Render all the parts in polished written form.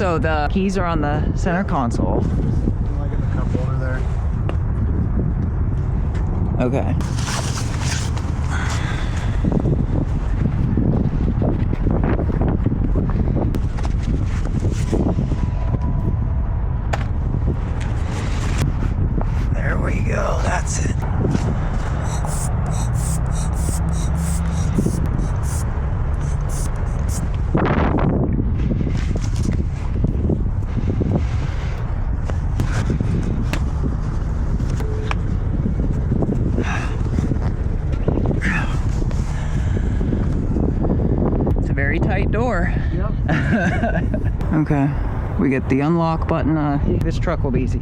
So the keys are on the center console. Like in the cup holder there. Okay. There we go, that's it. It's a very tight door. Yep. Okay, we get the unlock button. This truck will be easy.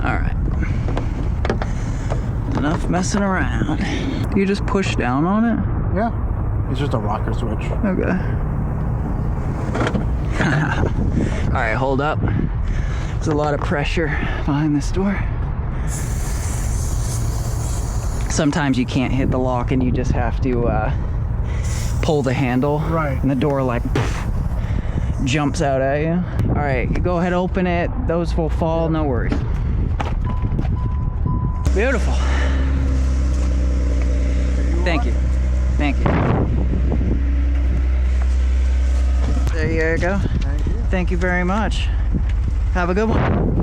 All right. Enough messing around. You just push down on it? Yeah. It's just a rocker switch. Okay. All right, hold up. There's a lot of pressure behind this door. Sometimes you can't hit the lock and you just have to pull the handle. Right. And the door like jumps out at you. All right, you go ahead, open it. Those will fall, no worries. Beautiful. Thank you. Thank you. There you go. Thank you. Thank you very much. Have a good one.